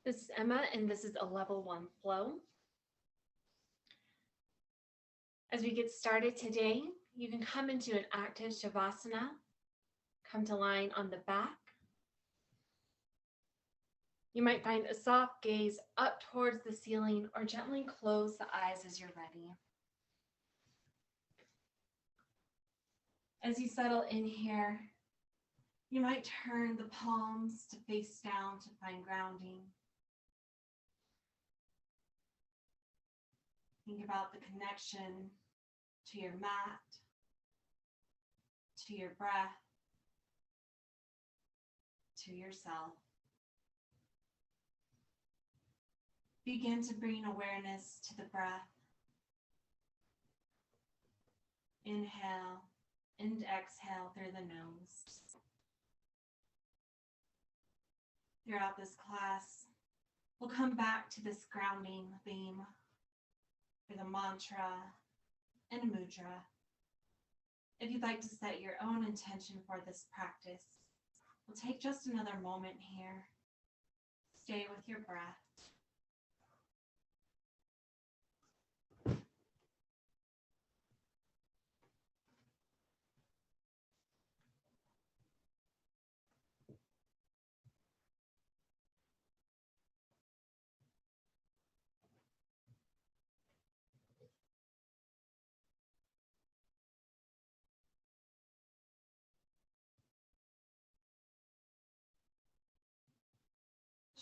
This is Emma, and this is a level 1 flow. As we get started today, you can come into an active Shavasana, come to lying on the back. You might find a soft gaze up towards the ceiling or gently close the eyes as you're ready. As you settle in here, you might turn the palms to face down to find grounding. Think about the connection to your mat, to your breath, to yourself. Begin to bring awareness to the breath. Inhale and exhale through the nose. Throughout this class, we'll come back to this grounding theme with a mantra and a mudra. If you'd like to set your own intention for this practice, we'll take just another moment here. Stay with your breath.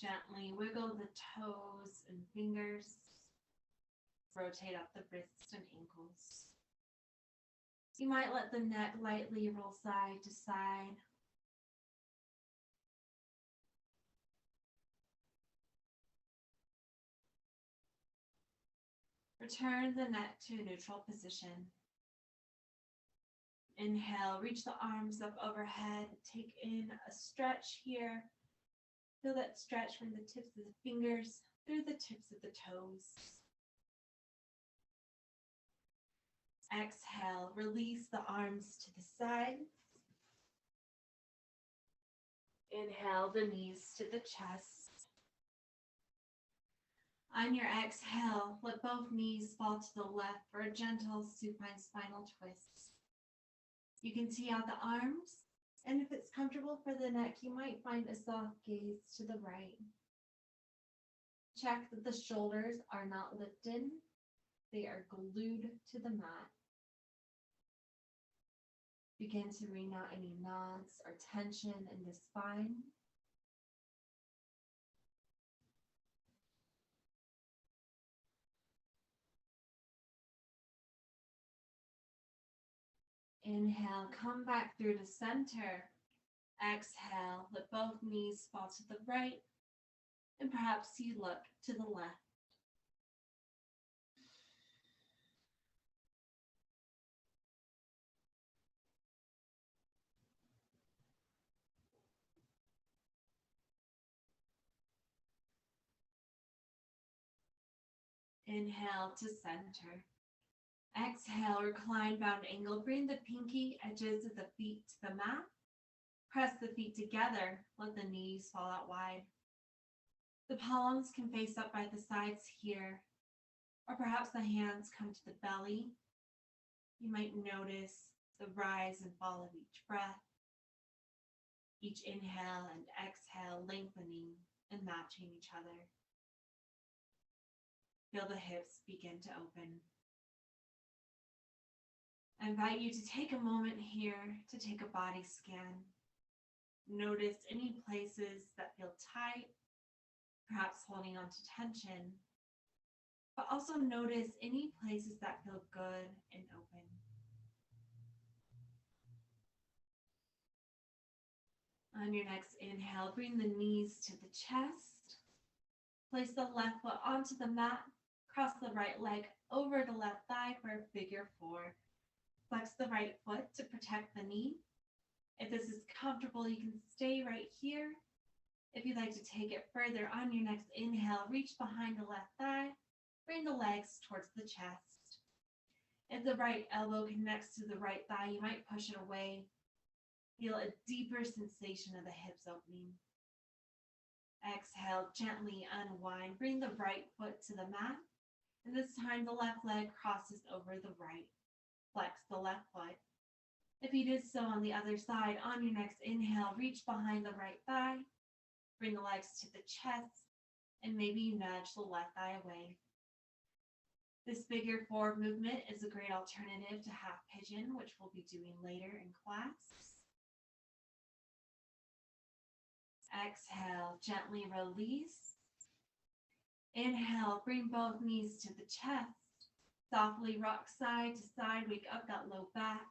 Gently wiggle the toes and fingers. Rotate up the wrists and ankles. You might let the neck lightly roll side to side. Return the neck to a neutral position. Inhale, reach the arms up overhead. Take in a stretch here. Feel that stretch from the tips of the fingers through the tips of the toes. Exhale, release the arms to the side. Inhale, the knees to the chest. On your exhale, let both knees fall to the left for a gentle supine spinal twist. You can tee out the arms, and if it's comfortable for the neck, you might find a soft gaze to the right. Check that the shoulders are not lifted. They are glued to the mat. Begin to wring out any knots or tension in the spine. Inhale, come back through to center. Exhale, let both knees fall to the right, and perhaps you look to the left. Inhale to center. Exhale, recline bound angle. Bring the pinky edges of the feet to the mat. Press the feet together. Let the knees fall out wide. The palms can face up by the sides here, or perhaps the hands come to the belly. You might notice the rise and fall of each breath. Each inhale and exhale lengthening and matching each other. Feel the hips begin to open. I invite you to take a moment here to take a body scan. Notice any places that feel tight, perhaps holding on to tension, but also notice any places that feel good and open. On your next inhale, bring the knees to the chest. Place the left foot onto the mat. Cross the right leg over the left thigh for a figure four. Flex the right foot to protect the knee. If this is comfortable, you can stay right here. If you'd like to take it further on your next inhale, reach behind the left thigh. Bring the legs towards the chest. If the right elbow connects to the right thigh, you might push it away. Feel a deeper sensation of the hips opening. Exhale, gently unwind. Bring the right foot to the mat. And this time the left leg crosses over the right. Flex the left foot. If you did so on the other side, on your next inhale, reach behind the right thigh. Bring the legs to the chest. And maybe you nudge the left thigh away. This figure four movement is a great alternative to half pigeon, which we'll be doing later in class. Exhale, gently release. Inhale, bring both knees to the chest. Softly rock side to side, wake up that low back.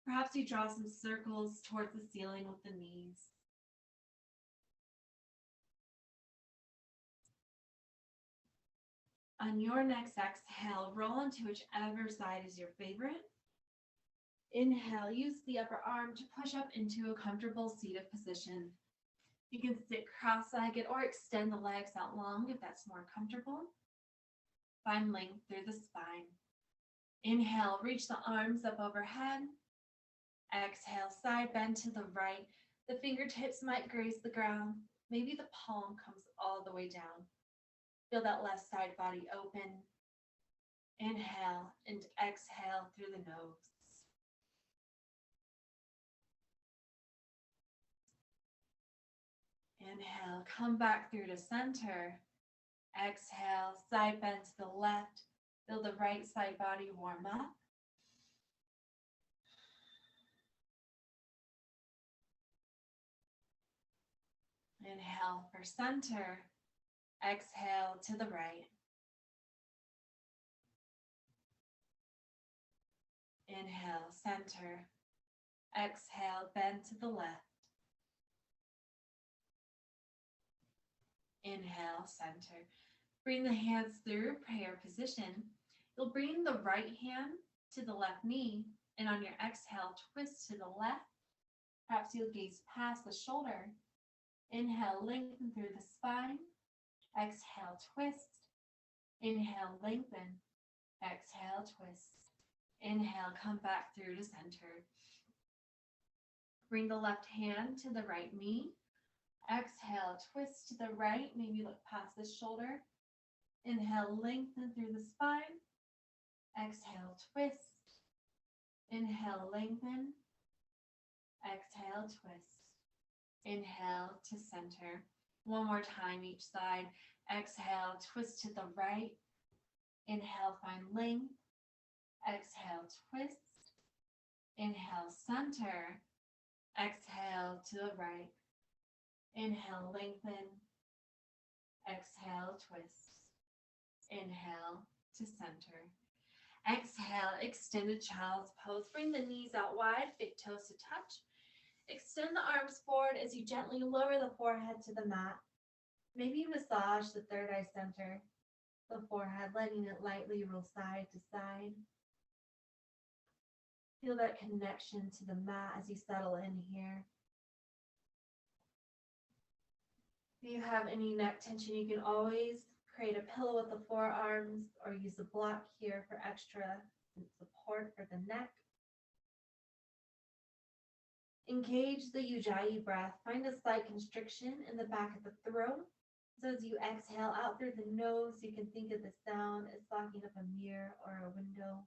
Perhaps you draw some circles towards the ceiling with the knees. On your next exhale, roll into whichever side is your favorite. Inhale, use the upper arm to push up into a comfortable seated position. You can sit cross-legged or extend the legs out long if that's more comfortable. Find length through the spine. Inhale, reach the arms up overhead. Exhale, side bend to the right. The fingertips might graze the ground. Maybe the palm comes all the way down. Feel that left side body open. Inhale and exhale through the nose. Inhale, come back through to center. Exhale, side bend to the left. Feel the right side body warm up. Inhale for center. Exhale to the right. Inhale, center. Exhale, bend to the left. Inhale, center. Bring the hands through prayer position. You'll bring the right hand to the left knee, and on your exhale, twist to the left. Perhaps you'll gaze past the shoulder. Inhale, lengthen through the spine. Exhale, twist. Inhale, lengthen. Exhale, twist. Inhale, come back through to center. Bring the left hand to the right knee. Exhale, twist to the right. Maybe look past the shoulder. Inhale, lengthen through the spine. Exhale, twist. Inhale, lengthen. Exhale, twist. Inhale to center. One more time each side. Exhale, twist to the right. Inhale, find length. Exhale, twist. Inhale, center. Exhale to the right. Inhale, lengthen. Exhale, twist. Inhale to center. Exhale, extended child's pose. Bring the knees out wide, big toes to touch. Extend the arms forward as you gently lower the forehead to the mat. Maybe massage the third eye center, the forehead, letting it lightly roll side to side. Feel that connection to the mat as you settle in here. If you have any neck tension, you can always create a pillow with the forearms or use a block here for extra support for the neck. Engage the Ujjayi breath. Find a slight constriction in the back of the throat. So as you exhale out through the nose, you can think of the sound as locking up a mirror or a window.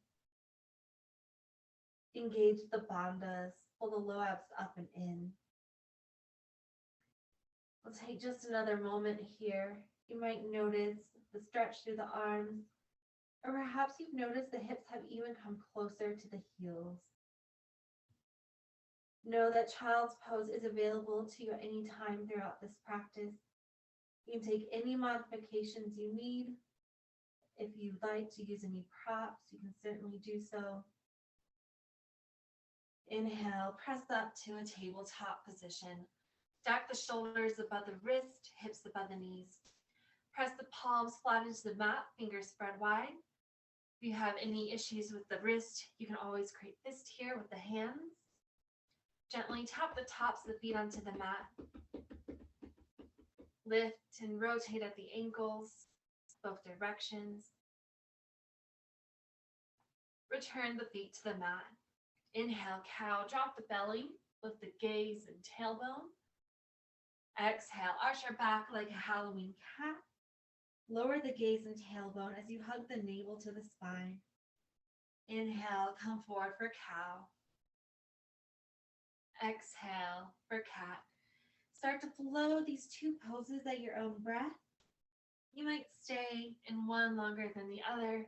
Engage the bandhas. Pull the low abs up and in. We'll take just another moment here. You might notice the stretch through the arms, or perhaps you've noticed the hips have even come closer to the heels. Know that child's pose is available to you at any time throughout this practice. You can take any modifications you need. If you'd like to use any props, you can certainly do so. Inhale, press up to a tabletop position. Stack the shoulders above the wrist, hips above the knees. Press the palms flat into the mat, fingers spread wide. If you have any issues with the wrist, you can always create fist here with the hands. Gently tap the tops of the feet onto the mat. Lift and rotate at the ankles, both directions. Return the feet to the mat. Inhale, cow, drop the belly, lift the gaze and tailbone. Exhale, arch your back like a Halloween cat. Lower the gaze and tailbone as you hug the navel to the spine. Inhale, come forward for cow. Exhale for cat. Start to flow these two poses at your own breath. You might stay in one longer than the other,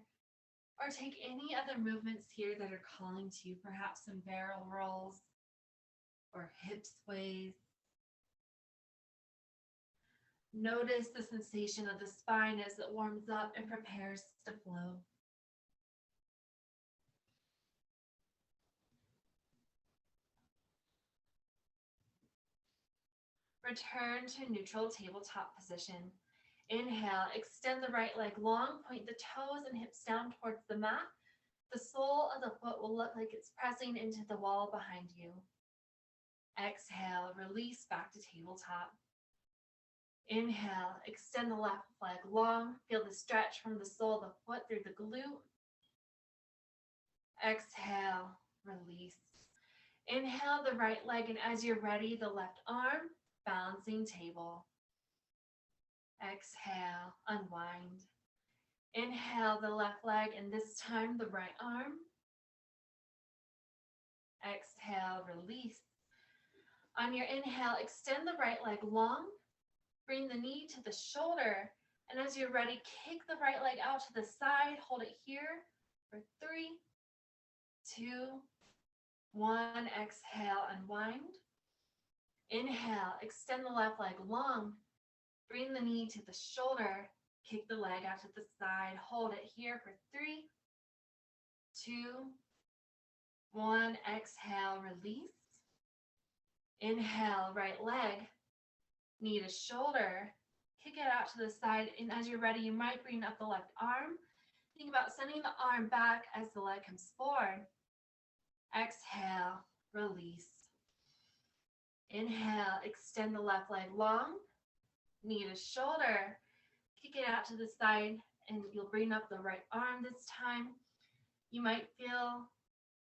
or take any other movements here that are calling to you, perhaps some barrel rolls or hip sways. Notice the sensation of the spine as it warms up and prepares to flow. Return to neutral tabletop position. Inhale, extend the right leg long, point the toes and hips down towards the mat. The sole of the foot will look like it's pressing into the wall behind you. Exhale, release back to tabletop. Inhale, extend the left leg long, feel the stretch from the sole of the foot through the glute. Exhale, release. Inhale the right leg, and as you're ready, the left arm, balancing table. Exhale, unwind. Inhale the left leg, and this time the right arm. Exhale, release. On your inhale, extend the right leg long. Bring the knee to the shoulder. And as you're ready, kick the right leg out to the side. Hold it here for 3, 2, 1. Exhale, unwind. Inhale, extend the left leg long. Bring the knee to the shoulder. Kick the leg out to the side. Hold it here for 3, 2, 1. Exhale, release. Inhale, right leg, knee to shoulder. Kick it out to the side. And as you're ready, you might bring up the left arm. Think about sending the arm back as the leg comes forward. Exhale, release. Inhale, extend the left leg long, knee to shoulder. Kick it out to the side, and you'll bring up the right arm this time. You might feel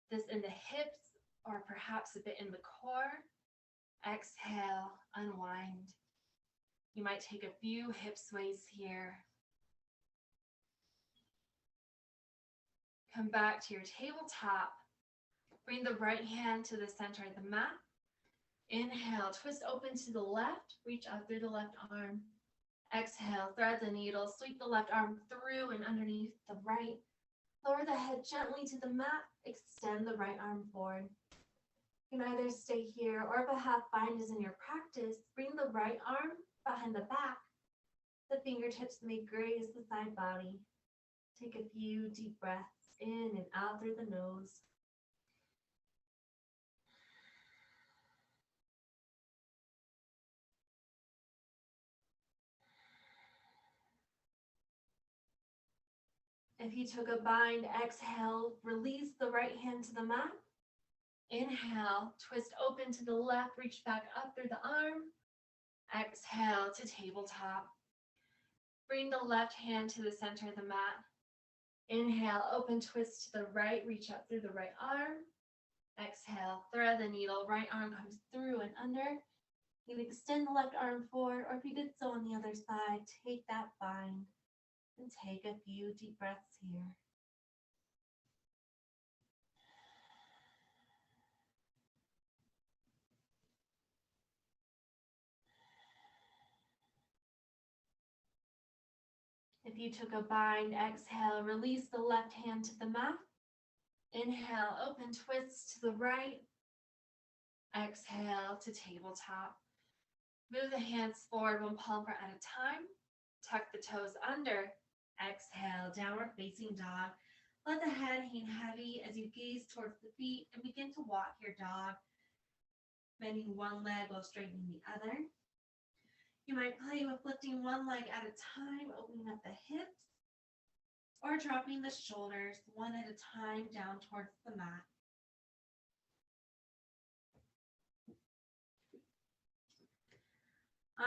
this in the hips or perhaps a bit in the core. Exhale, unwind. You might take a few hip sways here. Come back to your tabletop. Bring the right hand to the center of the mat. Inhale, twist open to the left, reach up through the left arm. Exhale, thread the needle, sweep the left arm through and underneath the right. Lower the head gently to the mat, extend the right arm forward. You can either stay here, or if a half bind is in your practice, bring the right arm behind the back. The fingertips may graze the side body. Take a few deep breaths in and out through the nose. If you took a bind, exhale, release the right hand to the mat. Inhale, twist open to the left, reach back up through the arm. Exhale to tabletop. Bring the left hand to the center of the mat. Inhale, open twist to the right, reach up through the right arm. Exhale, thread the needle, right arm comes through and under. You can extend the left arm forward, or if you did so on the other side, take that bind and take a few deep breaths here. If you took a bind, exhale, release the left hand to the mat. Inhale, open twist to the right. Exhale to tabletop. Move the hands forward one palm at a time. Tuck the toes under. Exhale, downward facing dog. Let the head hang heavy as you gaze towards the feet and begin to walk your dog. Bending one leg while straightening the other. You might play with lifting one leg at a time, opening up the hips, or dropping the shoulders one at a time down towards the mat.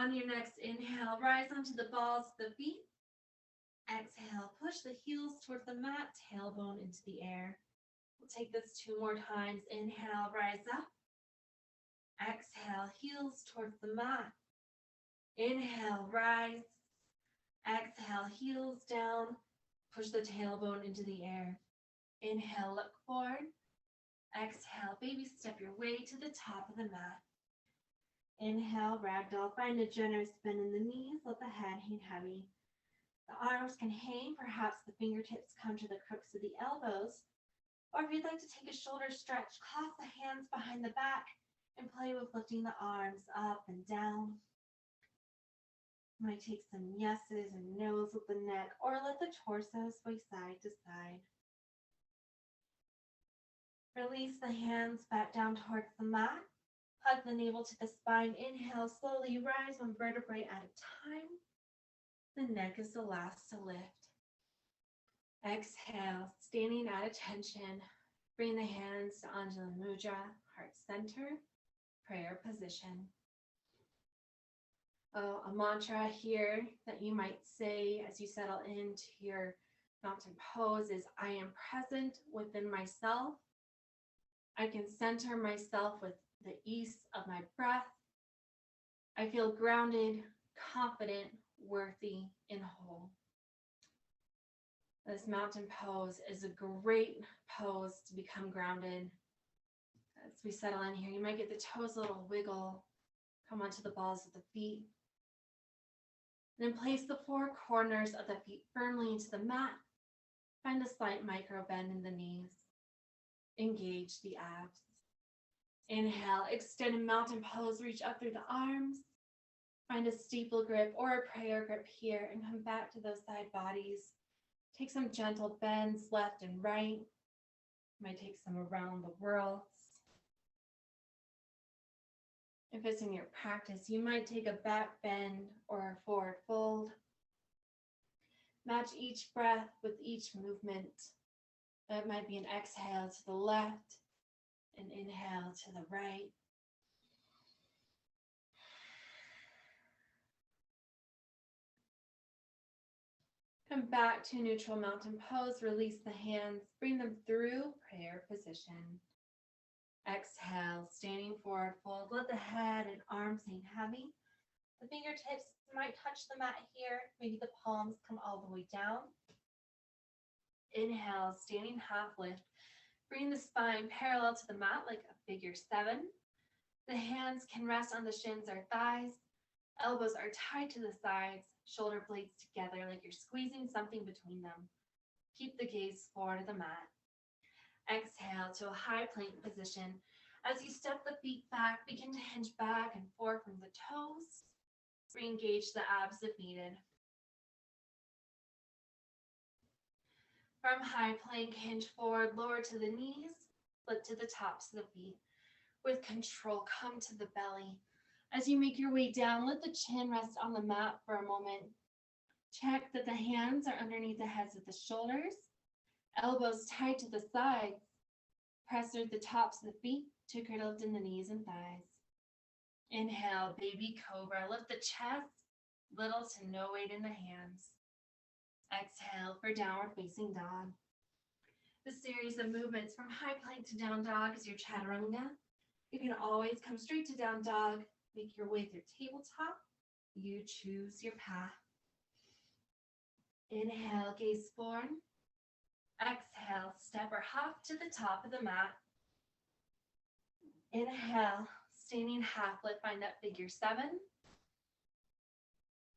On your next inhale, rise onto the balls of the feet. Exhale, push the heels towards the mat, tailbone into the air. We'll take this 2 more times. Inhale, rise up. Exhale, heels towards the mat. Inhale, rise. Exhale, heels down. Push the tailbone into the air. Inhale, look forward. Exhale, baby step your way to the top of the mat. Inhale, ragdoll. Find a generous bend in the knees. Let the head hang heavy. The arms can hang. Perhaps the fingertips come to the crooks of the elbows. Or if you'd like to take a shoulder stretch, clasp the hands behind the back and play with lifting the arms up and down. You might take some yeses and nos with the neck, or let the torso sway side to side. Release the hands back down towards the mat. Hug the navel to the spine. Inhale, slowly rise one vertebrae at a time. The neck is the last to lift. Exhale, standing at attention. Bring the hands to Anjali Mudra, heart center, prayer position. A mantra here that you might say as you settle into your mountain pose is, I am present within myself. I can center myself with the ease of my breath. I feel grounded, confident, worthy, and whole. This mountain pose is a great pose to become grounded. As we settle in here, you might get the toes a little wiggle, come onto the balls of the feet. Then place the four corners of the feet firmly into the mat. Find a slight micro bend in the knees. Engage the abs. Inhale, extend a mountain pose, reach up through the arms. Find a steeple grip or a prayer grip here and come back to those side bodies. Take some gentle bends left and right. Might take some around the world. If it's in your practice, you might take a back bend or a forward fold. Match each breath with each movement. That might be an exhale to the left, an inhale to the right. Come back to neutral mountain pose. Release the hands. Bring them through prayer position. Exhale, standing forward fold. Let the head and arms hang heavy. The fingertips might touch the mat here. Maybe the palms come all the way down. Inhale, standing half lift. Bring the spine parallel to the mat like a figure 7. The hands can rest on the shins or thighs. Elbows are tied to the sides. Shoulder blades together like you're squeezing something between them. Keep the gaze forward of the mat. Exhale to a high plank position. As you step the feet back, begin to hinge back and forth from the toes. Re-engage the abs if needed. From high plank, hinge forward, lower to the knees, lift to the tops of the feet. With control, come to the belly. As you make your way down, let the chin rest on the mat for a moment. Check that the hands are underneath the heads of the shoulders, elbows tight to the sides. Press through the tops of the feet to lift in the knees and thighs. Inhale, baby cobra. Lift the chest, little to no weight in the hands. Exhale for downward facing dog. The series of movements from high plank to down dog is your chaturanga. You can always come straight to down dog, make your way through tabletop. You choose your path. Inhale, gaze forward. Exhale, step or hop to the top of the mat. Inhale, standing half lift, find that figure 7.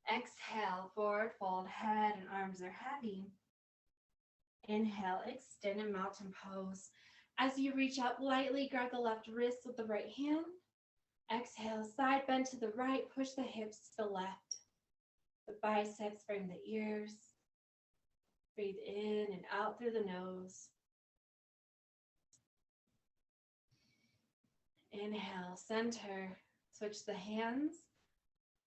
Exhale, forward fold, head and arms are heavy. Inhale, extended mountain pose. As you reach up, lightly grab the left wrist with the right hand. Exhale, side bend to the right, push the hips to the left. The biceps frame the ears. Breathe in and out through the nose. Inhale, center, switch the hands.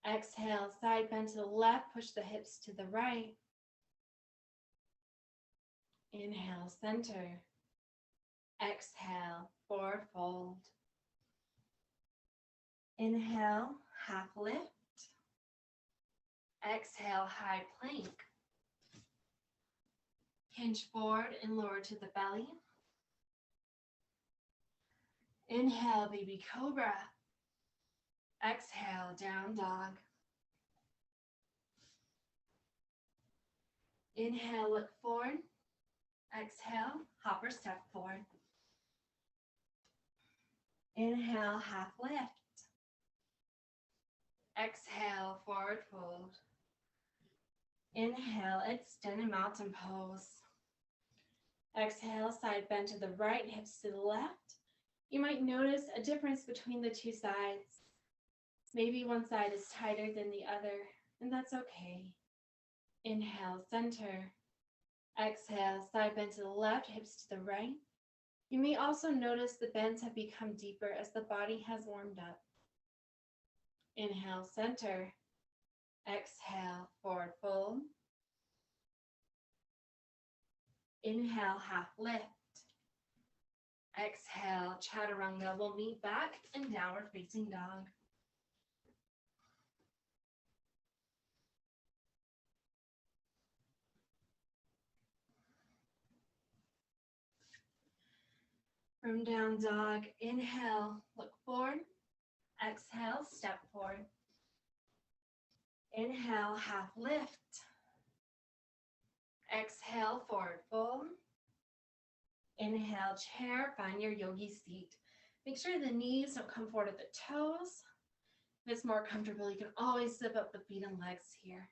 Exhale, side bend to the left, push the hips to the right. Inhale, center. Exhale, forward fold. Inhale, half lift. Exhale, high plank. Hinge forward and lower to the belly. Inhale, baby cobra. Exhale, down dog. Inhale, look forward. Exhale, hop or step forward. Inhale, half lift. Exhale, forward fold. Inhale, extend a mountain pose. Exhale, side bend to the right, hips to the left. You might notice a difference between the two sides. Maybe one side is tighter than the other, and that's okay. Inhale, center. Exhale, side bend to the left, hips to the right. You may also notice the bends have become deeper as the body has warmed up. Inhale, center. Exhale, forward fold. Inhale, half lift. Exhale, chaturanga. We'll meet back in downward facing dog. From down dog, inhale, look forward. Exhale, step forward. Inhale, half lift. Exhale, forward fold. Inhale, chair, find your yogi seat. Make sure the knees don't come forward at the toes. If it's more comfortable, you can always zip up the feet and legs here.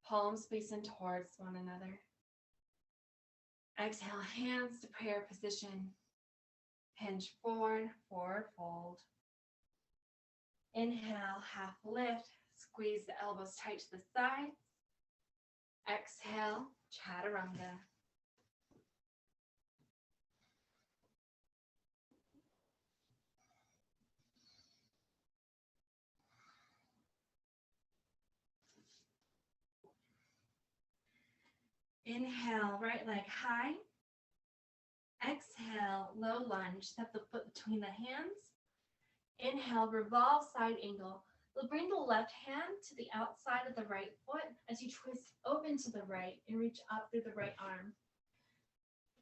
Palms facing towards one another. Exhale, hands to prayer position. Hinge forward, forward fold. Inhale, half lift. Squeeze the elbows tight to the sides. Exhale, chaturanga. Inhale, right leg high. Exhale, low lunge. Step the foot between the hands. Inhale, revolve side angle. We'll bring the left hand to the outside of the right foot as you twist open to the right and reach up through the right arm.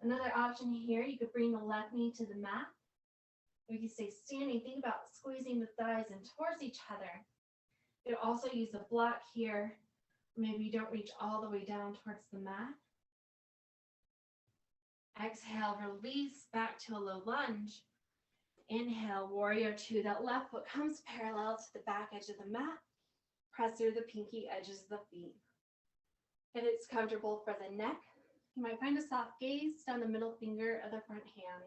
Another option here, you could bring the left knee to the mat. Or you can stay standing. Think about squeezing the thighs in towards each other. You could also use a block here. Maybe you don't reach all the way down towards the mat. Exhale, release back to a low lunge. Inhale, warrior two. That left foot comes parallel to the back edge of the mat. Press through the pinky edges of the feet. If it's comfortable for the neck, you might find a soft gaze down the middle finger of the front hand.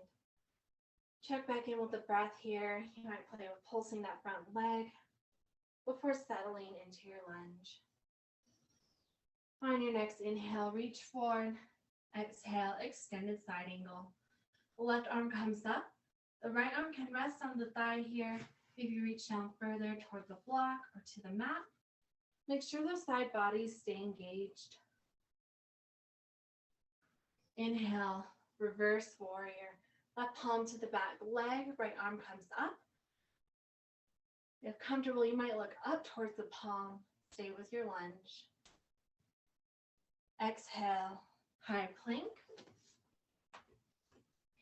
Check back in with the breath here. You might play with pulsing that front leg before settling into your lunge. On your next inhale, reach forward. Exhale, extended side angle. The left arm comes up. The right arm can rest on the thigh here. If you reach down further toward the block or to the mat, make sure those side bodies stay engaged. Inhale, reverse warrior. Left palm to the back leg, right arm comes up. If comfortable, you might look up towards the palm. Stay with your lunge. Exhale, high plank.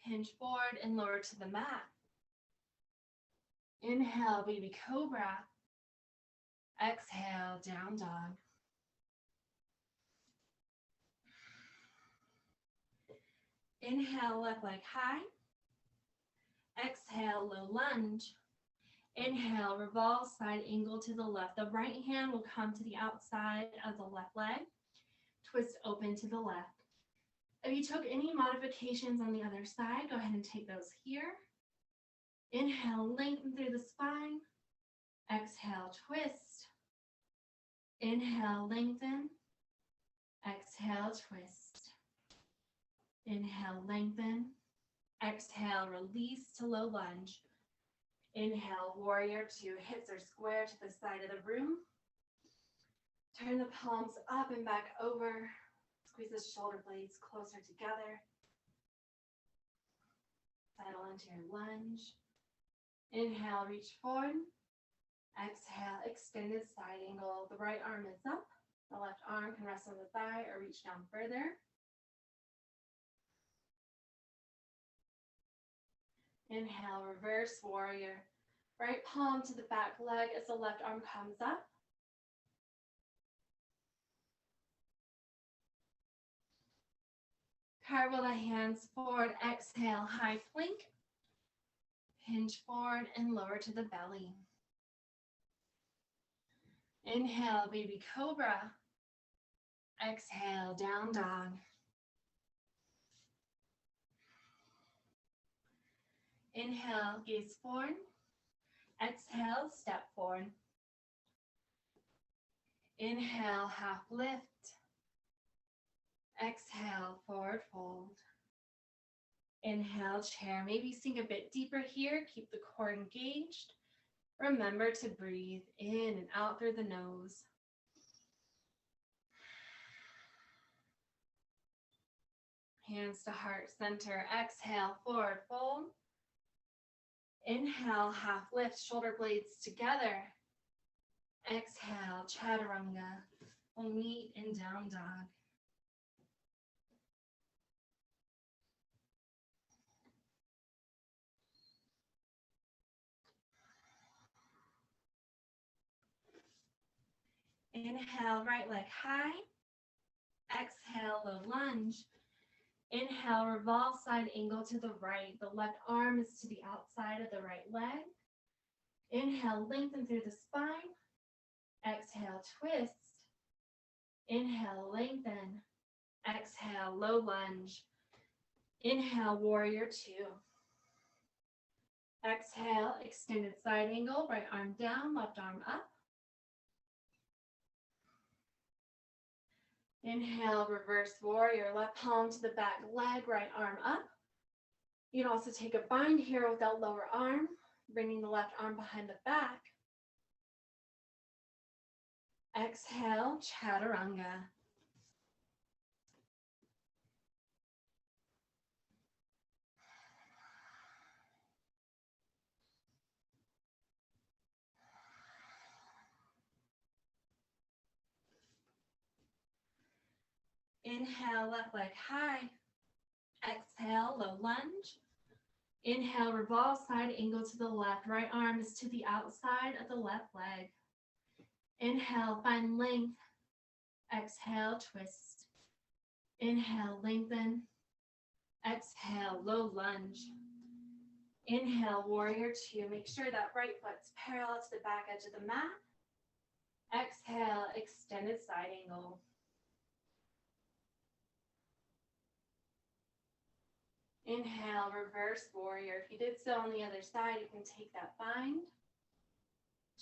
Hinge forward and lower to the mat. Inhale, baby cobra. Exhale, down dog. Inhale, left leg high. Exhale, low lunge. Inhale, revolve side angle to the left. The right hand will come to the outside of the left leg. Twist open to the left. If you took any modifications on the other side, go ahead and take those here. Inhale, lengthen through the spine. Exhale, twist. Inhale, lengthen. Exhale, twist. Inhale, lengthen. Exhale, release to low lunge. Inhale, warrior two. Hips are square to the side of the room. Turn the palms up and back over. Squeeze the shoulder blades closer together. Settle into your lunge. Inhale, reach forward. Exhale, extended side angle. The right arm is up. The left arm can rest on the thigh or reach down further. Inhale, reverse warrior. Right palm to the back leg as the left arm comes up. Cartwheel the hands forward. Exhale, high plank. Hinge forward and lower to the belly. Inhale, baby cobra. Exhale, down dog. Inhale, gaze forward. Exhale, step forward. Inhale, half lift. Exhale, forward fold. Inhale, chair. Maybe sink a bit deeper here. Keep the core engaged. Remember to breathe in and out through the nose. Hands to heart center. Exhale, forward fold. Inhale, half lift, shoulder blades together. Exhale, chaturanga. We'll meet in down dog. Inhale, right leg high. Exhale, low lunge. Inhale, revolve side angle to the right. The left arm is to the outside of the right leg. Inhale, lengthen through the spine. Exhale, twist. Inhale, lengthen. Exhale, low lunge. Inhale, warrior two. Exhale, extended side angle, right arm down, left arm up. Inhale, reverse warrior, left palm to the back leg, right arm up. You can also take a bind here with that lower arm, bringing the left arm behind the back. Exhale, chaturanga. Inhale, left leg high. Exhale, low lunge. Inhale, revolve side angle to the left. Right arm is to the outside of the left leg. Inhale, find length. Exhale, twist. Inhale, lengthen. Exhale, low lunge. Inhale, warrior two. Make sure that right foot's parallel to the back edge of the mat. Exhale, extended side angle. Inhale, reverse warrior. If you did so on the other side, you can take that bind.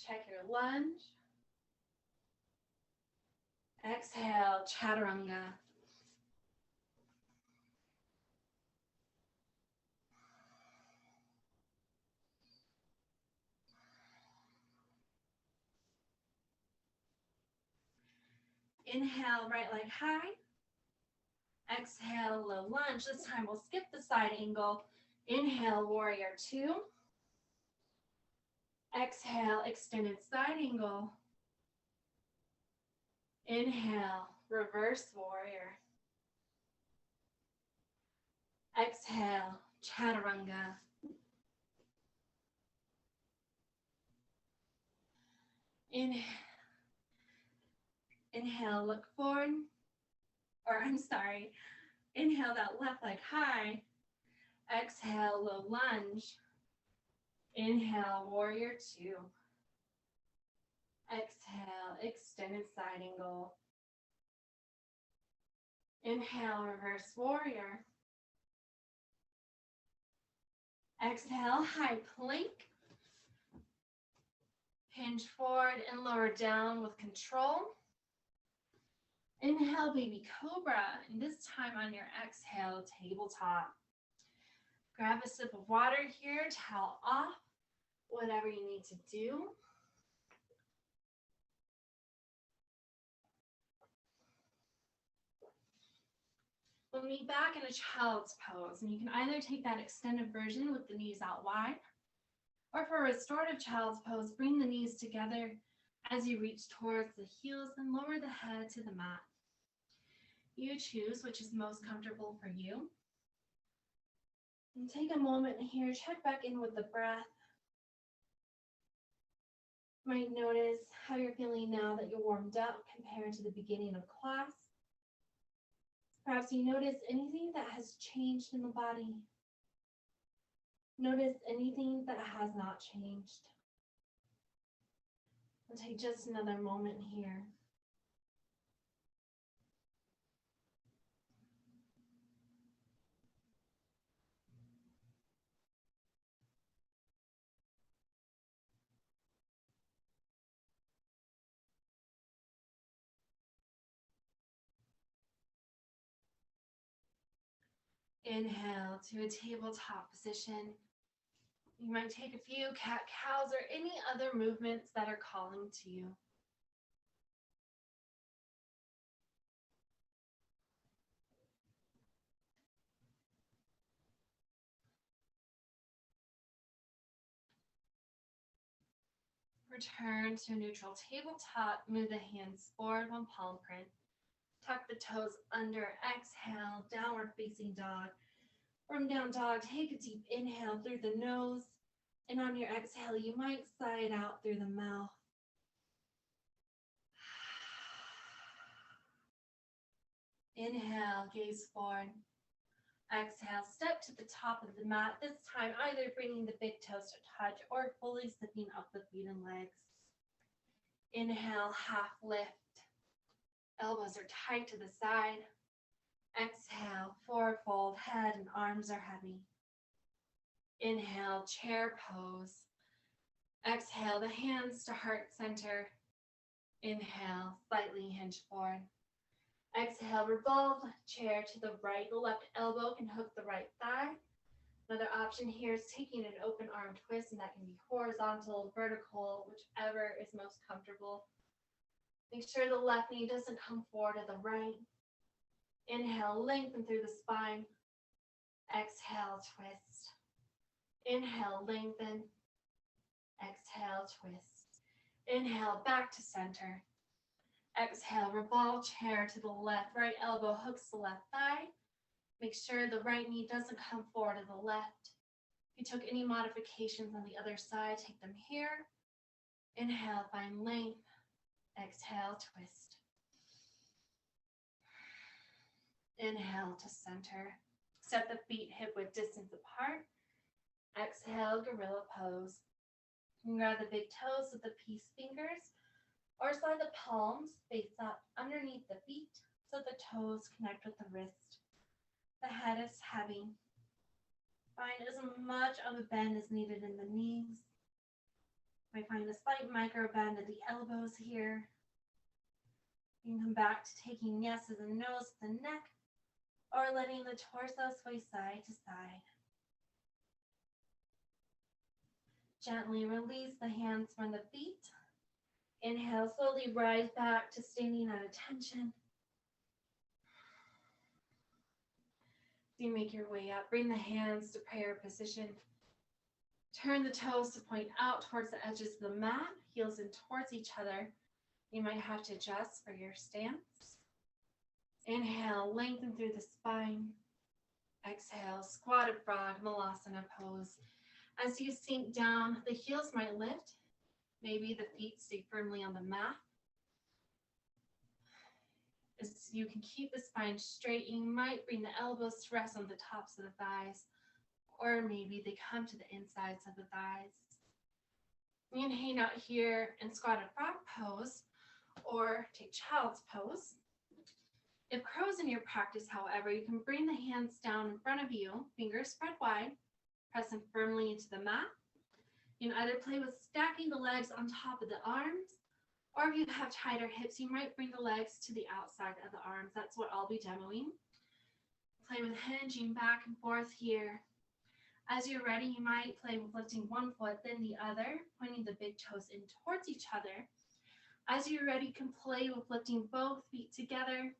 Check your lunge. Exhale, chaturanga. Inhale, right leg high. Exhale, low lunge. This time we'll skip the side angle. Inhale, warrior two. Exhale, extended side angle. Inhale, reverse warrior. Exhale, chaturanga. Inhale, look forward. Inhale that left leg high. Exhale, low lunge. Inhale, warrior two. Exhale, extended side angle. Inhale, reverse warrior. Exhale, high plank. Hinge forward and lower down with control. Inhale, baby cobra. And this time on your exhale, tabletop. Grab a sip of water here, towel off, whatever you need to do. We'll meet back in a child's pose, and you can either take that extended version with the knees out wide, or for a restorative child's pose, bring the knees together as you reach towards the heels and lower the head to the mat. You choose which is most comfortable for you. And take a moment here, check back in with the breath. You might notice how you're feeling now that you're warmed up compared to the beginning of class. Perhaps you notice anything that has changed in the body. Notice anything that has not changed. And take just another moment here. Inhale to a tabletop position. You might take a few cat-cows or any other movements that are calling to you. Return to a neutral tabletop. Move the hands forward, one palm print. Tuck the toes under. Exhale, downward facing dog. From down dog, take a deep inhale through the nose. And on your exhale, you might sigh it out through the mouth. Inhale, gaze forward. Exhale, step to the top of the mat. This time, either bringing the big toes to touch or fully zipping up the feet and legs. Inhale, half lift. Elbows are tight to the side. Exhale, forward fold, head and arms are heavy. Inhale, chair pose. Exhale, the hands to heart center. Inhale, slightly hinge forward. Exhale, revolve chair to the right. The left elbow can hook the right thigh. Another option here is taking an open arm twist, and that can be horizontal, vertical, whichever is most comfortable. Make sure the left knee doesn't come forward to the right. Inhale, lengthen through the spine. Exhale, twist. Inhale, lengthen. Exhale, twist. Inhale, back to center. Exhale, revolve chair to the left. Right elbow hooks the left thigh. Make sure the right knee doesn't come forward to the left. If you took any modifications on the other side, take them here. Inhale, find length. Exhale, twist. Inhale to center. Set the feet hip-width distance apart. Exhale, gorilla pose. You can grab the big toes with the peace fingers or slide the palms face up underneath the feet so the toes connect with the wrist. The head is heavy. Find as much of a bend as needed in the knees. You might find a slight micro bend at the elbows here. You can come back to taking yeses and nos to the neck, or letting the torso sway side to side. Gently release the hands from the feet. Inhale, slowly rise back to standing at attention. As you make your way up, bring the hands to prayer position. Turn the toes to point out towards the edges of the mat, heels in towards each other. You might have to adjust for your stance. Inhale, lengthen through the spine. Exhale, squatted frog, Malasana pose. As you sink down, the heels might lift. Maybe the feet stay firmly on the mat. As you can keep the spine straight, you might bring the elbows to rest on the tops of the thighs, or maybe they come to the insides of the thighs. You can hang out here in squatted frog pose, or take child's pose. If crow's in your practice, however, you can bring the hands down in front of you, fingers spread wide, press them firmly into the mat. You can either play with stacking the legs on top of the arms, or if you have tighter hips, you might bring the legs to the outside of the arms. That's what I'll be demoing. Play with hinging back and forth here. As you're ready, you might play with lifting one foot, then the other, pointing the big toes in towards each other. As you're ready, you can play with lifting both feet together.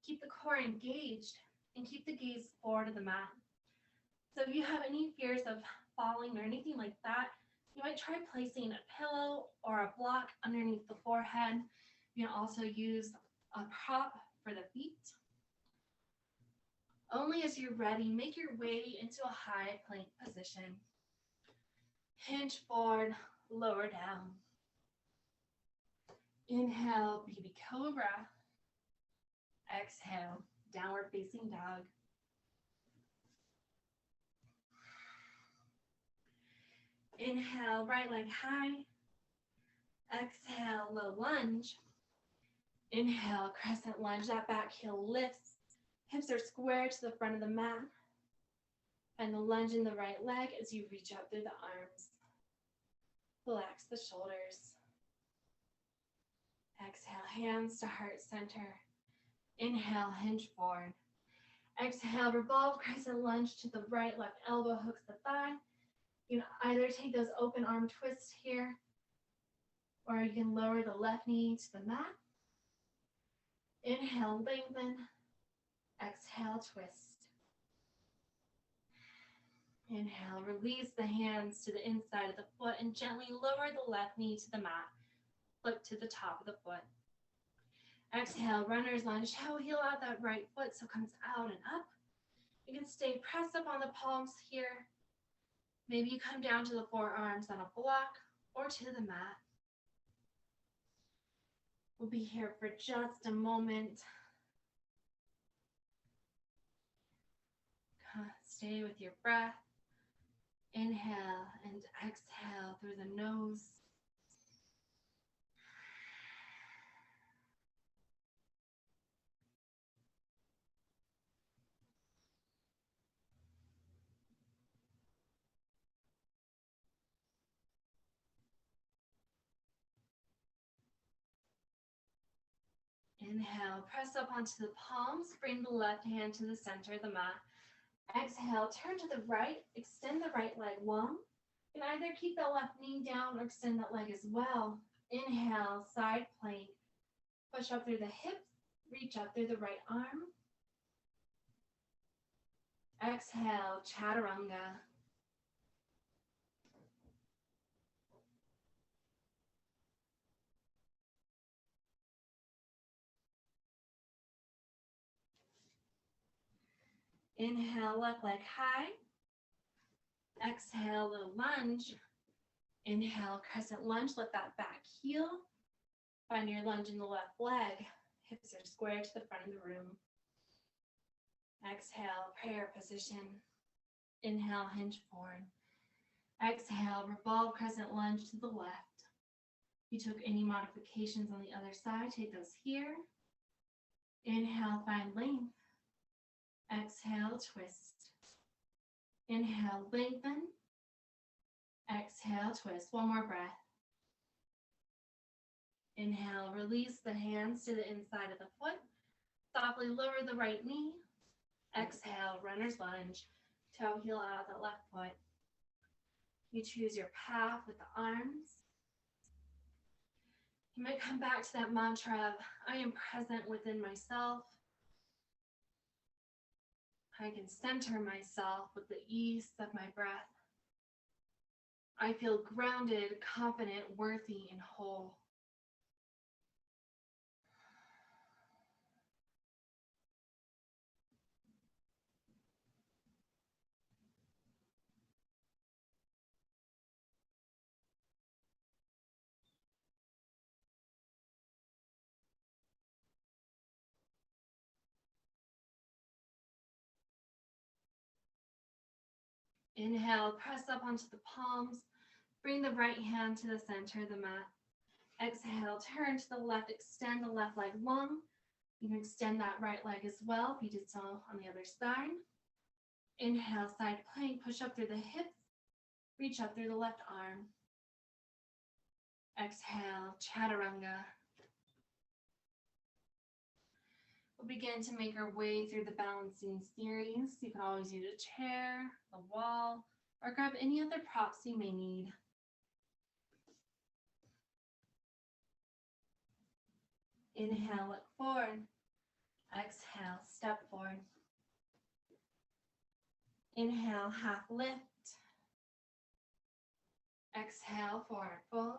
Keep the core engaged and keep the gaze forward of the mat. So if you have any fears of falling or anything like that, you might try placing a pillow or a block underneath the forehead. You can also use a prop for the feet. Only as you're ready, make your way into a high plank position. Hinge forward, lower down. Inhale, baby cobra. Exhale, downward facing dog. Inhale, right leg high. Exhale, low lunge. Inhale, crescent lunge. That back heel lifts. Hips are square to the front of the mat. Find the lunge in the right leg as you reach out through the arms. Relax the shoulders. Exhale, hands to heart center. Inhale, hinge forward. Exhale, revolve crescent lunge to the right, left elbow hooks the thigh. You can either take those open arm twists here, or you can lower the left knee to the mat. Inhale, lengthen. Exhale, twist. Inhale, release the hands to the inside of the foot and gently lower the left knee to the mat. Flip to the top of the foot. Exhale, runner's lunge, toe heel out that right foot so it comes out and up. You can stay pressed up on the palms here. Maybe you come down to the forearms on a block or to the mat. We'll be here for just a moment. Stay with your breath. Inhale and exhale through the nose. Inhale, press up onto the palms, bring the left hand to the center of the mat. Exhale, turn to the right, extend the right leg long. You can either keep the left knee down or extend that leg as well. Inhale, side plank. Push up through the hips, reach up through the right arm. Exhale, chaturanga. Inhale, left leg high. Exhale, low lunge. Inhale, crescent lunge, lift that back heel. Find your lunge in the left leg. Hips are square to the front of the room. Exhale, prayer position. Inhale, hinge forward. Exhale, revolve crescent lunge to the left. If you took any modifications on the other side, take those here. Inhale, find length. Exhale, twist. Inhale, lengthen. Exhale, twist. One more breath. Inhale, release the hands to the inside of the foot. Softly lower the right knee. Exhale, runner's lunge. Toe heel out the left foot. You choose your path with the arms. You might come back to that mantra of, I am present within myself. I can center myself with the ease of my breath. I feel grounded, confident, worthy, and whole. Inhale, press up onto the palms. Bring the right hand to the center of the mat. Exhale, turn to the left, extend the left leg long. You can extend that right leg as well if you did so on the other side. Inhale, side plank, push up through the hips, reach up through the left arm. Exhale, chaturanga. We'll begin to make our way through the balancing series. You can always use a chair, the wall, or grab any other props you may need. Inhale, look forward. Exhale, step forward. Inhale, half lift. Exhale, forward fold.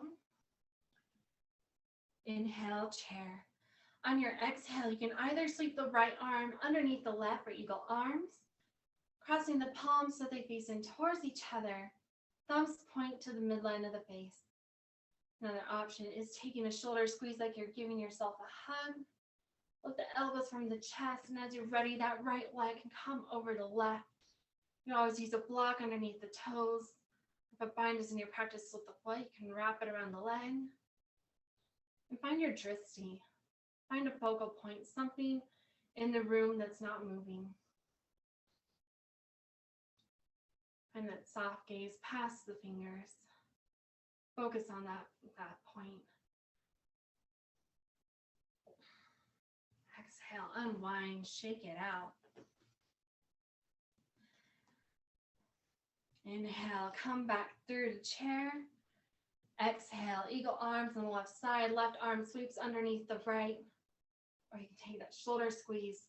Inhale, chair. On your exhale, you can either sweep the right arm underneath the left for eagle arms, crossing the palms so they face in towards each other. Thumbs point to the midline of the face. Another option is taking a shoulder squeeze like you're giving yourself a hug, Lift the elbows from the chest, and as you're ready, that right leg can come over to left. You can always use a block underneath the toes. If a bind is in your practice with the foot, you can wrap it around the leg. And find your drishti. Find a focal point, something in the room that's not moving. Find that soft gaze past the fingers. Focus on that point. Exhale, unwind, shake it out. Inhale, come back through to chair. Exhale, eagle arms on the left side, left arm sweeps underneath the right. Or you can take that shoulder squeeze.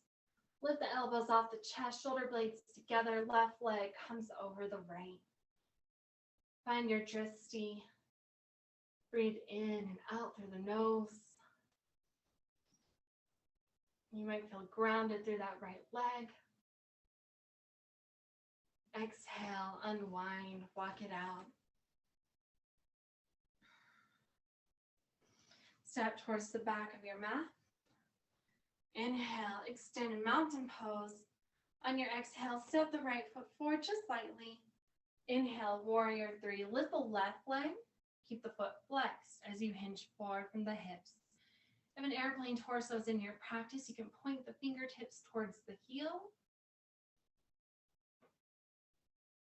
Lift the elbows off the chest, shoulder blades together, left leg comes over the right. Find your drishti. Breathe in and out through the nose. You might feel grounded through that right leg. Exhale, unwind, walk it out. Step towards the back of your mat. Inhale, extend in mountain pose. On your exhale, step the right foot forward just slightly. Inhale, warrior three. Lift the left leg. Keep the foot flexed as you hinge forward from the hips. If an airplane torso is in your practice, you can point the fingertips towards the heel.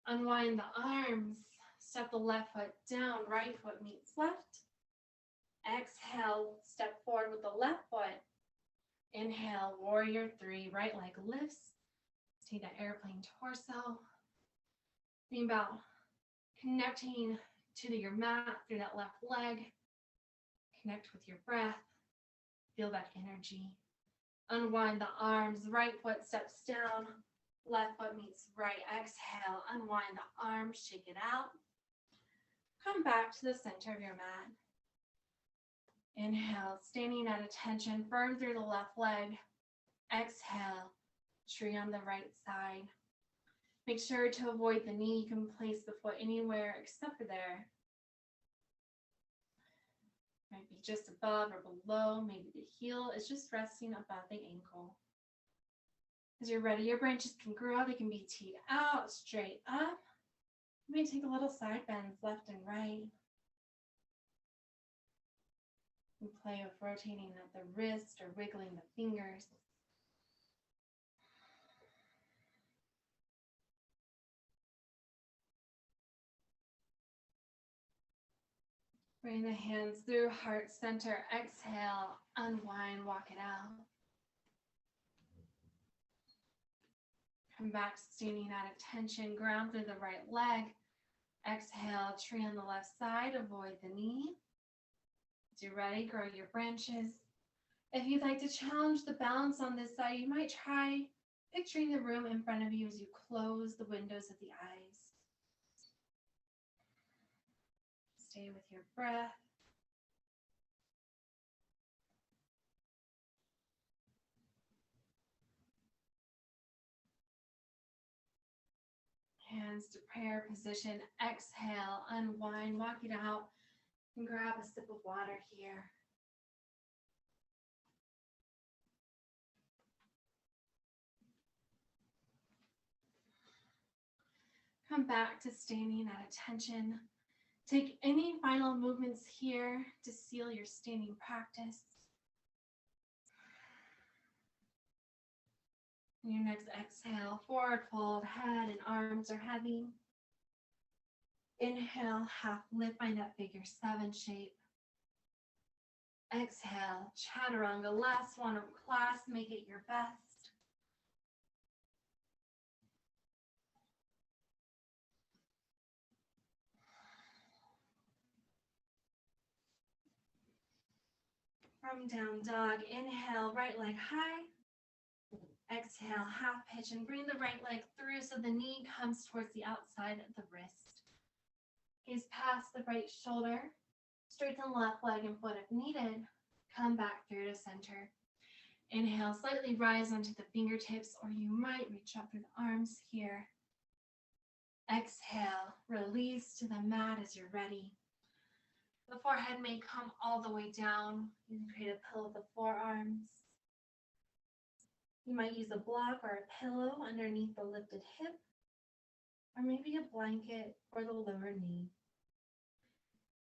Unwind the arms. Step the left foot down, right foot meets left. Exhale, step forward with the left foot. Inhale, warrior three, right leg lifts. Take that airplane torso. Think about connecting to your mat through that left leg. Connect with your breath. Feel that energy. Unwind the arms, right foot steps down, left foot meets right. Exhale, unwind the arms, shake it out. Come back to the center of your mat. Inhale, standing at attention, firm through the left leg. Exhale, tree on the right side. Make sure to avoid the knee. You can place the foot anywhere except for there. Might be just above or below. Maybe the heel is just resting above the ankle. As you're ready, your branches can grow. They can be teed out, straight up. You may take a little side bends left and right. And play with rotating at the wrist or wiggling the fingers. Bring the hands through heart center. Exhale, unwind, walk it out. Come back standing at attention. Ground through the right leg. Exhale, tree on the left side. Avoid the knee. As you're ready, grow your branches. If you'd like to challenge the balance on this side, you might try picturing the room in front of you as you close the windows of the eyes. Stay with your breath. Hands to prayer position. Exhale, unwind, walk it out, and grab a sip of water here. Come back to standing at attention. Take any final movements here to seal your standing practice. Your next exhale, forward fold, head and arms are heavy. Inhale, half lift, find that figure seven shape. Exhale, chaturanga, last one of class, make it your best. From down dog, inhale, right leg high. Exhale, half pitch and bring the right leg through so the knee comes towards the outside of the wrist. Gaze past the right shoulder. Straighten left leg and foot if needed. Come back through to center. Inhale, slightly rise onto the fingertips, or you might reach up through the arms here. Exhale, release to the mat as you're ready. The forehead may come all the way down. You can create a pillow of the forearms. You might use a block or a pillow underneath the lifted hip, or maybe a blanket for the lower knee.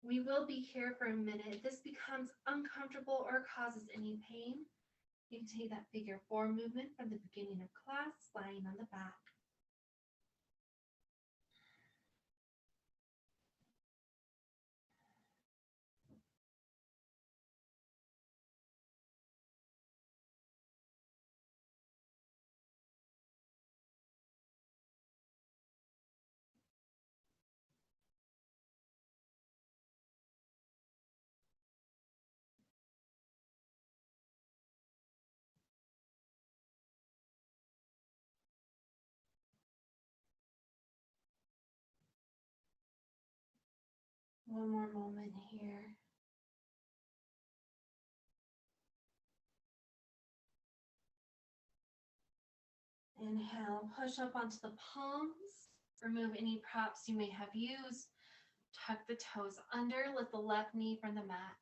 We will be here for a minute. If this becomes uncomfortable or causes any pain, you can take that figure 4 movement from the beginning of class, lying on the back. One more moment here. Inhale, push up onto the palms. Remove any props you may have used. Tuck the toes under, lift the left knee from the mat.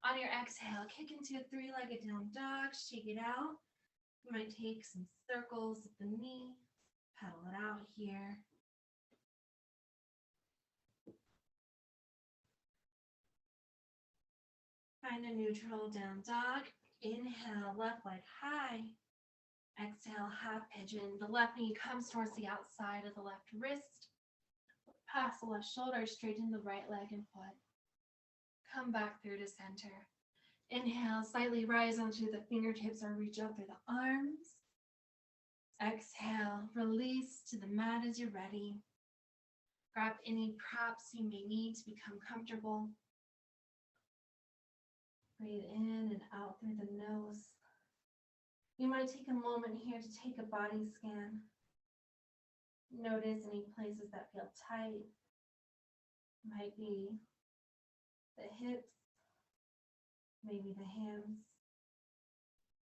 On your exhale, kick into a 3-legged down dog, shake it out. You might take some circles at the knee, pedal it out here. Find a neutral down dog. Inhale, left leg high. Exhale, half pigeon. The left knee comes towards the outside of the left wrist. Pass the left shoulder, straighten the right leg and foot. Come back through to center. Inhale, slightly rise onto the fingertips or reach up through the arms. Exhale, release to the mat as you're ready. Grab any props you may need to become comfortable. Breathe in and out through the nose. You might take a moment here to take a body scan. Notice any places that feel tight. Might be the hips, maybe the hands,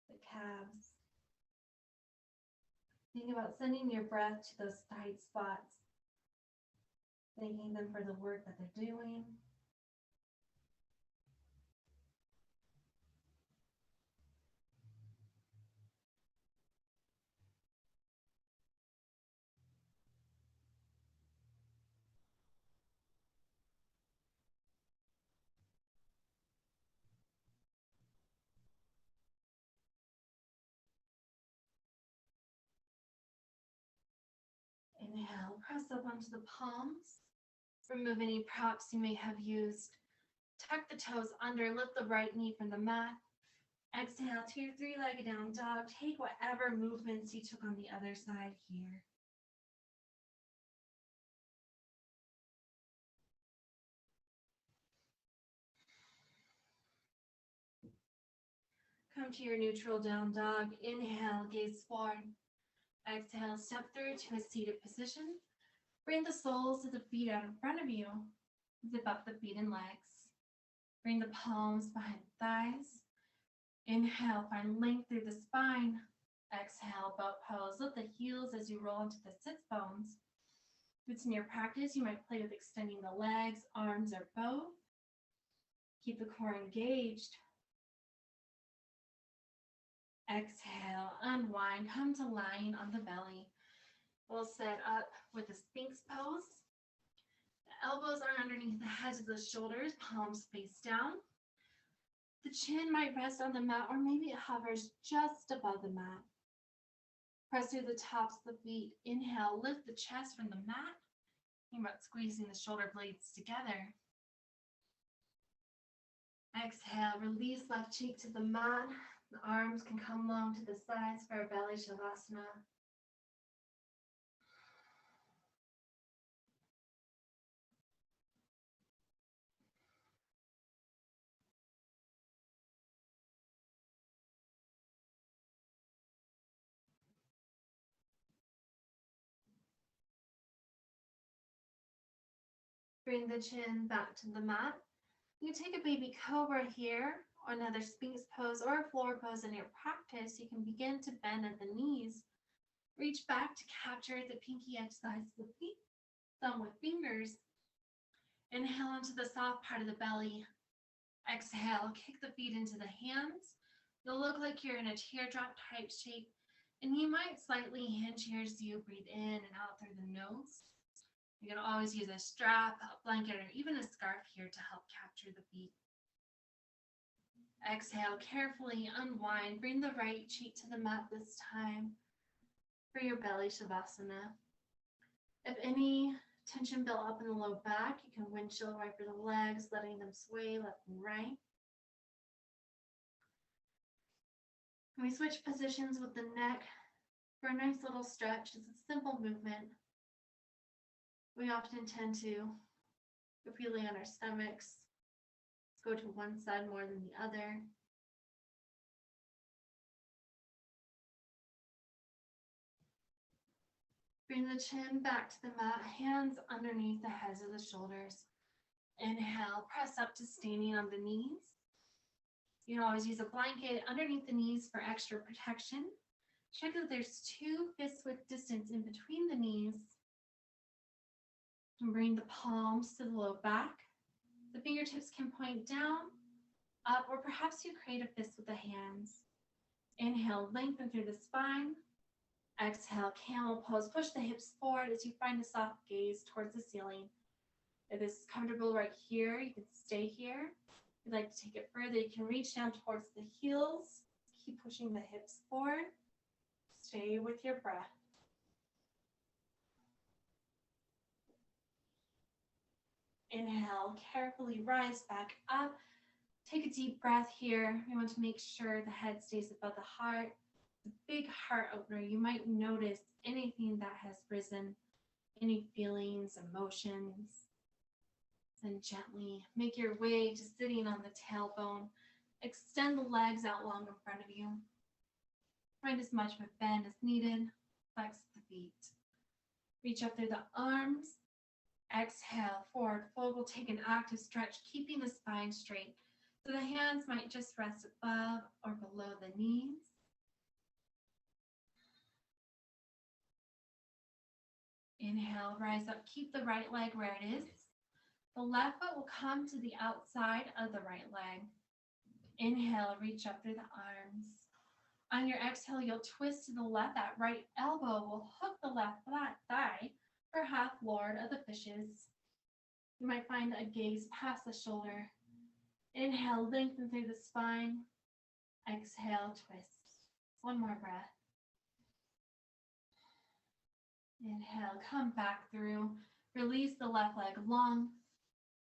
the calves. Think about sending your breath to those tight spots, thanking them for the work that they're doing. Inhale, press up onto the palms. Remove any props you may have used. Tuck the toes under, lift the right knee from the mat. Exhale to your 3-legged down dog. Take whatever movements you took on the other side here. Come to your neutral down dog. Inhale, gaze forward. Exhale, step through to a seated position. Bring the soles of the feet out in front of you. Zip up the feet and legs. Bring the palms behind the thighs. Inhale, find length through the spine. Exhale, boat pose. Lift the heels as you roll into the sits bones. If it's in your practice, you might play with extending the legs, arms, or both. Keep the core engaged. Exhale, unwind, come to lying on the belly. We'll set up with a Sphinx pose. The elbows are underneath the heads of the shoulders, palms face down. The chin might rest on the mat, or maybe it hovers just above the mat. Press through the tops of the feet. Inhale, lift the chest from the mat. Think about squeezing the shoulder blades together. Exhale, release left cheek to the mat. The arms can come long to the sides for a belly shavasana. Bring the chin back to the mat. You take a baby cobra here, or another Sphinx pose, or a floor pose in your practice. You can begin to bend at the knees. Reach back to capture the pinky edge sides of the feet, thumb with fingers. Inhale into the soft part of the belly. Exhale, kick the feet into the hands. You'll look like you're in a teardrop type shape. And you might slightly hinge here as you breathe in and out through the nose. You can always use a strap, a blanket, or even a scarf here to help capture the beat. Exhale, carefully unwind. Bring the right cheek to the mat this time for your belly Shavasana. If any tension built up in the low back, you can windshield wiper the legs, letting them sway left and right. We switch positions with the neck for a nice little stretch. It's a simple movement. We often tend to, if we lay on our stomachs, go to one side more than the other. Bring the chin back to the mat, hands underneath the heads of the shoulders. Inhale, press up to standing on the knees. You can always use a blanket underneath the knees for extra protection. Check that there's 2 fist width distance in between the knees. And bring the palms to the low back. The fingertips can point down, up, or perhaps you create a fist with the hands. Inhale, lengthen through the spine. Exhale, camel pose. Push the hips forward as you find a soft gaze towards the ceiling. If this is comfortable right here, you can stay here. If you'd like to take it further, you can reach down towards the heels. Keep pushing the hips forward. Stay with your breath. Inhale, carefully rise back up. Take a deep breath here. We want to make sure the head stays above the heart. The big heart opener. You might notice anything that has risen, any feelings, emotions. Then gently make your way to sitting on the tailbone. Extend the legs out long in front of you. Find as much of a bend as needed. Flex the feet. Reach up through the arms. Exhale, forward fold. We'll take an active stretch, keeping the spine straight. So the hands might just rest above or below the knees. Inhale, rise up. Keep the right leg where it is. The left foot will come to the outside of the right leg. Inhale, reach up through the arms. On your exhale, you'll twist to the left. That right elbow will hook the left thigh for half Lord of the Fishes. You might find a gaze past the shoulder. Inhale, lengthen through the spine. Exhale, twist. One more breath. Inhale, come back through. Release the left leg long.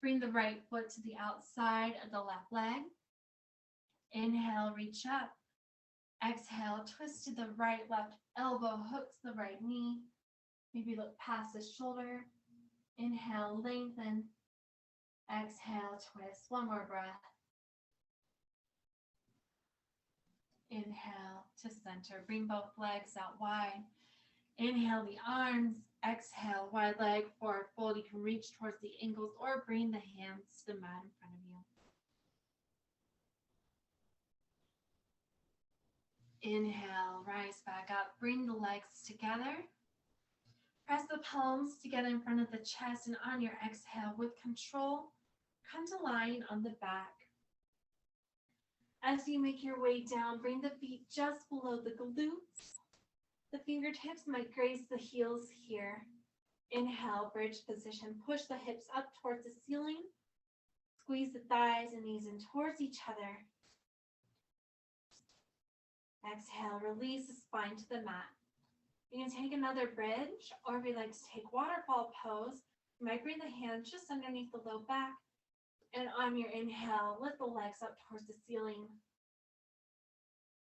Bring the right foot to the outside of the left leg. Inhale, reach up. Exhale, twist to the right, left elbow hooks the right knee. Maybe look past the shoulder. Inhale, lengthen. Exhale, twist. One more breath. Inhale to center. Bring both legs out wide. Inhale the arms. Exhale, wide leg, forward fold. You can reach towards the ankles or bring the hands to the mat in front of you. Inhale, rise back up. Bring the legs together. Press the palms together in front of the chest, and on your exhale, with control, come to lying on the back. As you make your way down, bring the feet just below the glutes. The fingertips might graze the heels here. Inhale, bridge position. Push the hips up towards the ceiling. Squeeze the thighs and knees in towards each other. Exhale, release the spine to the mat. You can take another bridge, or if you'd like to take waterfall pose, you might bring the hands just underneath the low back. And on your inhale, lift the legs up towards the ceiling.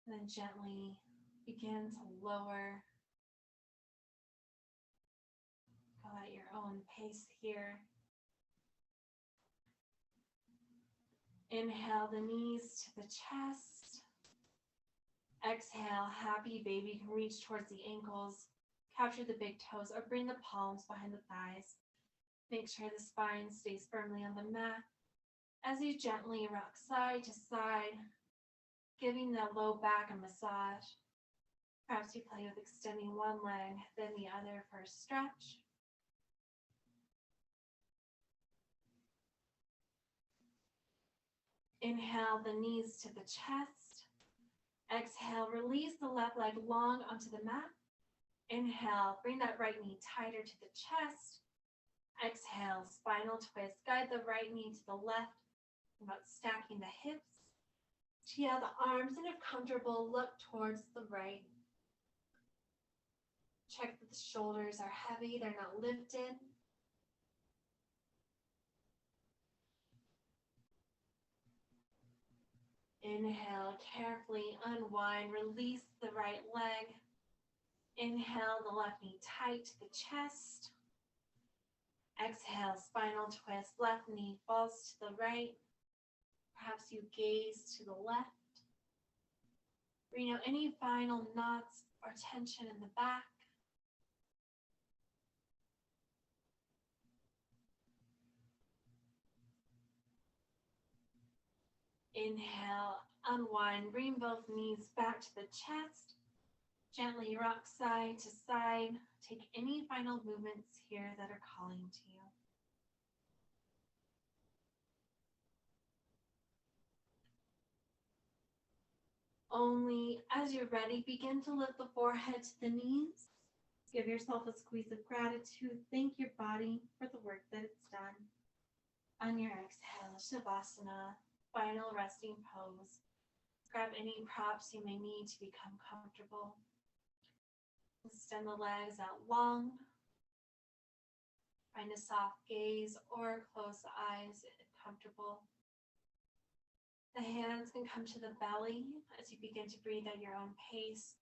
And then gently begin to lower. Go at your own pace here. Inhale the knees to the chest. Exhale, happy baby. You can reach towards the ankles, capture the big toes, or bring the palms behind the thighs. Make sure the spine stays firmly on the mat as you gently rock side to side, giving the low back a massage. Perhaps you play with extending one leg, then the other for a stretch. Inhale the knees to the chest. Exhale, release the left leg long onto the mat. Inhale, bring that right knee tighter to the chest. Exhale, spinal twist. Guide the right knee to the left. About stacking the hips. Chia the arms, and if comfortable, look towards the right. Check that the shoulders are heavy, they're not lifted. Inhale, carefully unwind, release the right leg. Inhale, the left knee tight to the chest. Exhale, spinal twist, left knee falls to the right. Perhaps you gaze to the left. Bring out any final knots or tension in the back. Inhale, unwind, bring both knees back to the chest. Gently rock side to side. Take any final movements here that are calling to you. Only as you're ready, begin to lift the forehead to the knees. Give yourself a squeeze of gratitude. Thank your body for the work that it's done. On your exhale, Shavasana, final resting pose. Grab any props you may need to become comfortable. Extend the legs out long. Find a soft gaze or close the eyes if comfortable. The hands can come to the belly as you begin to breathe at your own pace,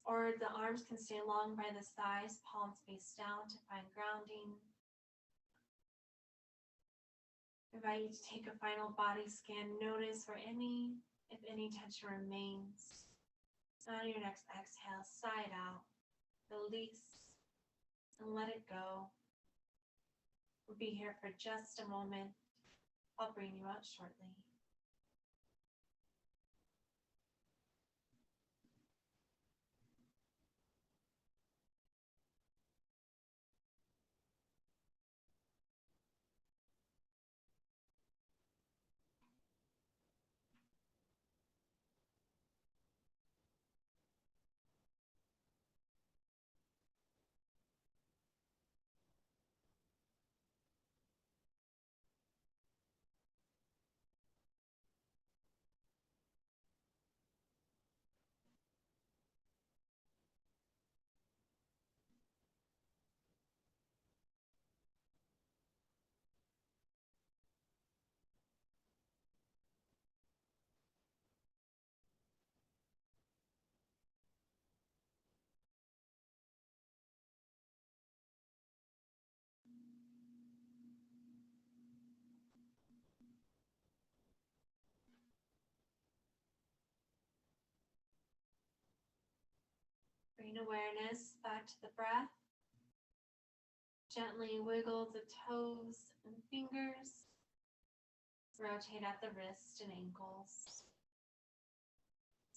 or the arms can stay long by the sides, palms face down to find grounding. I invite you to take a final body scan. Notice where if any tension remains. On your next exhale, sigh it out, release, and let it go. We'll be here for just a moment. I'll bring you out shortly. Bring awareness back to the breath. Gently wiggle the toes and fingers. Rotate at the wrist and ankles.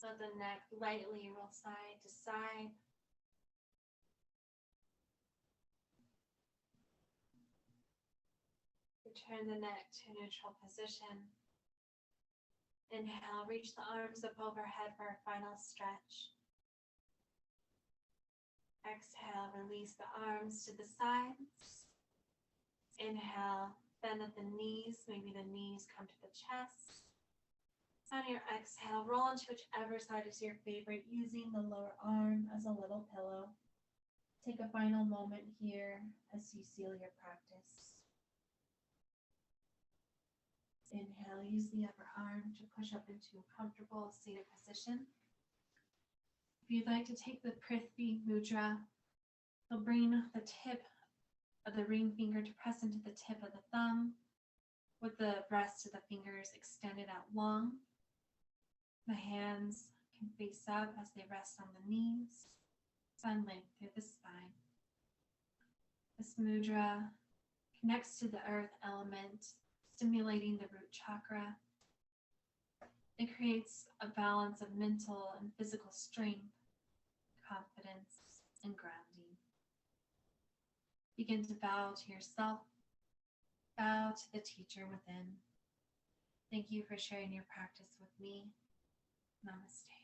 Let the neck lightly roll side to side. Return the neck to neutral position. Inhale, reach the arms up overhead for a final stretch. Exhale, release the arms to the sides. Inhale, bend at the knees. Maybe the knees come to the chest. On your exhale, roll into whichever side is your favorite, using the lower arm as a little pillow. Take a final moment here as you seal your practice. Inhale, use the upper arm to push up into a comfortable seated position. If you'd like to take the Prithvi Mudra, you'll bring the tip of the ring finger to press into the tip of the thumb, with the rest of the fingers extended out long. The hands can face up as they rest on the knees, sun length through the spine. This mudra connects to the earth element, stimulating the root chakra. It creates a balance of mental and physical strength, confidence, and grounding. Begin to bow to yourself, bow to the teacher within. Thank you for sharing your practice with me. Namaste.